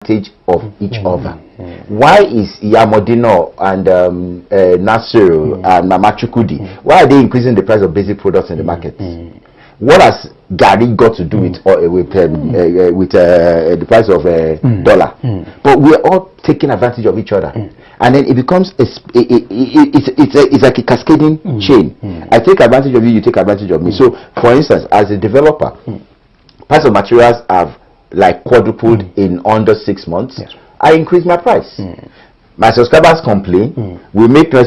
of each other. Why is Yamodino and Nasiru and Mama Chukudi, why are they increasing the price of basic products in the market? What has Gary got to do with the price of dollar? But we're all taking advantage of each other, and then it becomes it's like a cascading chain. I take advantage of you, you take advantage of me. So, for instance, as a developer, price of materials have like quadrupled in under 6 months. Yes. I increase my price. My subscribers complain, we make noise.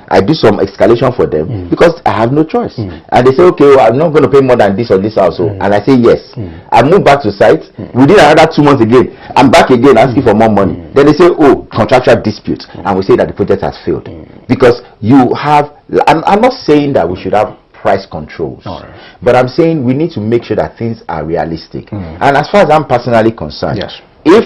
I do some escalation for them because I have no choice. And they say, okay, well, I'm not going to pay more than this or this also. And I say yes. I move back to site. Within another 2 months again, I'm back again asking for more money. Then they say, oh, contractual dispute. And we say that the project has failed. Because you have, I'm not saying that we should have price controls, but I'm saying we need to make sure that things are realistic. And as far as I'm personally concerned, if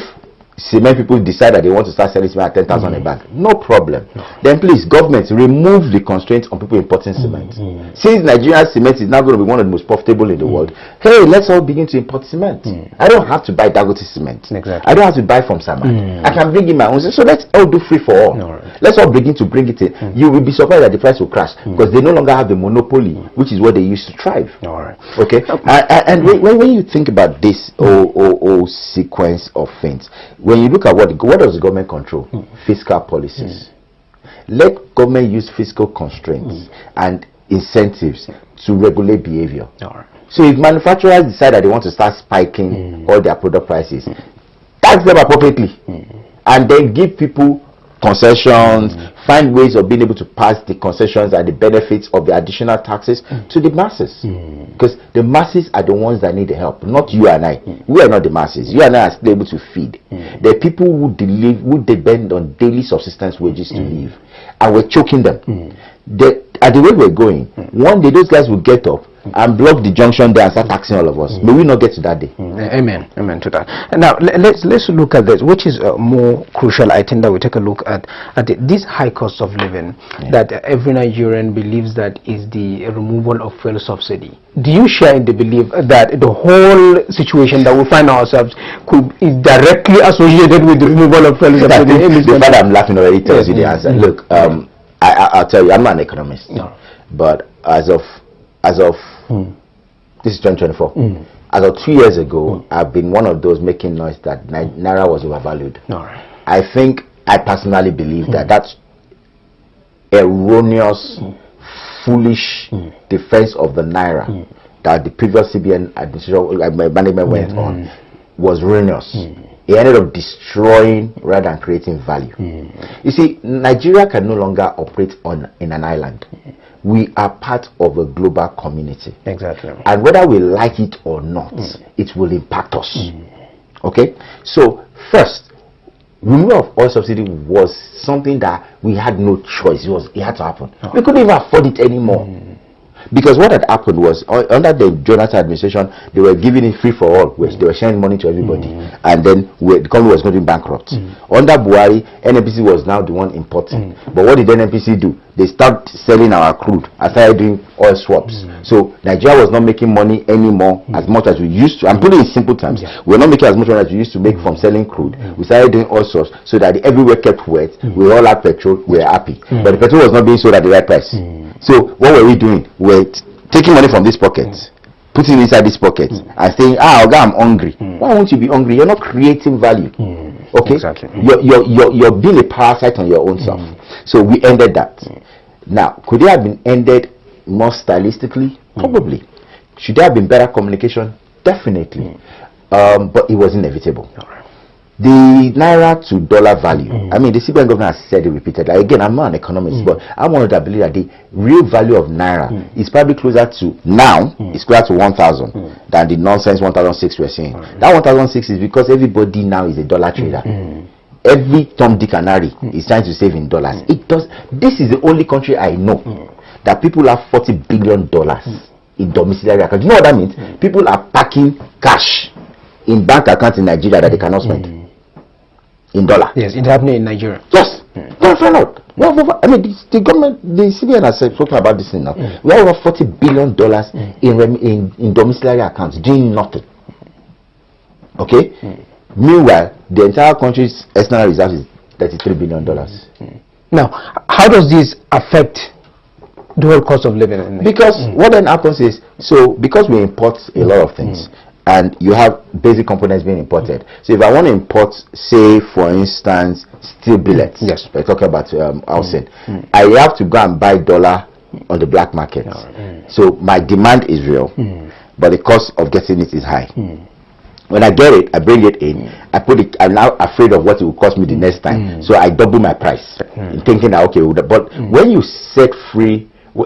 cement people decide that they want to start selling cement at 10,000 a bag, no problem. Then please, government, remove the constraints on people importing cement. Since Nigerian cement is now going to be one of the most profitable in the world, hey, let's all begin to import cement. I don't have to buy Dangote cement. I don't have to buy from Samad. I can bring in my own. So let's all do free for all. Let's all begin to bring it in. You will be surprised that the price will crash because they no longer have the monopoly, which is what they used to thrive. Okay. And when you think about this whole sequence of things, when you look at what does the government control? Fiscal policies. Let government use fiscal constraints and incentives to regulate behavior. So if manufacturers decide that they want to start spiking all their product prices, tax them appropriately and then give people concessions, find ways of being able to pass the concessions and the benefits of the additional taxes to the masses, because the masses are the ones that need the help, not you and I. We are not the masses. You and I are still able to feed. The people who depend on daily subsistence wages to live, and we're choking them. At the way we're going, one day those guys will get up and block the junction there and start taxing all of us. May we not get to that day. Amen to that. And now let's look at this, which is more crucial. I think that we take a look at this high cost of living that every Nigerian believes that is the removal of fuel subsidy. Do you share in the belief that the whole situation that we find ourselves is directly associated with the removal of fuel subsidy? The fact I'm laughing already tells you the answer. Look, I'll tell you, I'm not an economist, but as of this is 2024. As of 2 years ago, I've been one of those making noise that Naira was overvalued. I personally believe that that's erroneous, foolish defense of the Naira that the previous CBN administration management went on was ruinous. It ended up destroying rather than creating value. You see, Nigeria can no longer operate in an island. We are part of a global community. Exactly. And whether we like it or not, it will impact us. Okay? So, first, removal of oil subsidy was something that we had no choice. It had to happen. We couldn't even afford it anymore. Because what had happened was, under the Jonathan administration, they were giving it free for all. They were sharing money to everybody. And then the company was going to be bankrupt. Under Buhari, NNPC was now the one importing. But what did NNPC do? They stopped selling our crude and started doing oil swaps. So Nigeria was not making money anymore as much as we used to. I'm putting it in simple terms. We're not making as much money as we used to make from selling crude. We started doing oil swaps so that everywhere kept wet. We all had petrol. We were happy. But the petrol was not being sold at the right price. So what were we doing? We're taking money from this pocket, putting it inside this pocket, and saying, okay, I'm hungry. Why won't you be hungry? You're not creating value. Okay? Exactly. You're being a parasite on your own self. So we ended that. Now, could it have been ended more stylistically? Probably. Should there have been better communication? Definitely. But it was inevitable. The Naira to dollar value, I mean, the CBN governor has said it repeatedly. Again, I'm not an economist, but I want to believe that the real value of Naira is probably closer to, now, it's closer to 1,000 than the nonsense 1,006 we're saying. That 1,006 is because everybody now is a dollar trader. Every Tom, Dick, and Harry is trying to save in dollars. This is the only country I know that people have $40 billion in domiciliary accounts. You know what that means? People are packing cash in bank accounts in Nigeria that they cannot spend. In dollar. Yes, it's happening in Nigeria. Yes. Find out. I mean, the government, the CBN has spoken about this thing now. We have over $40 billion in domiciliary accounts doing nothing. Okay? Meanwhile, the entire country's external reserve is $33 billion. Now, how does this affect the whole cost of living? Because what then happens is, so because we import a lot of things, and you have basic components being imported. So if I want to import, say for instance, steel billets, yes, we're talking about housing, I have to go and buy dollar on the black market. So my demand is real, but the cost of getting it is high. When I get it, I bring it in, I put it, I'm now afraid of what it will cost me the next time. So I double my price, thinking that, okay, but when you set free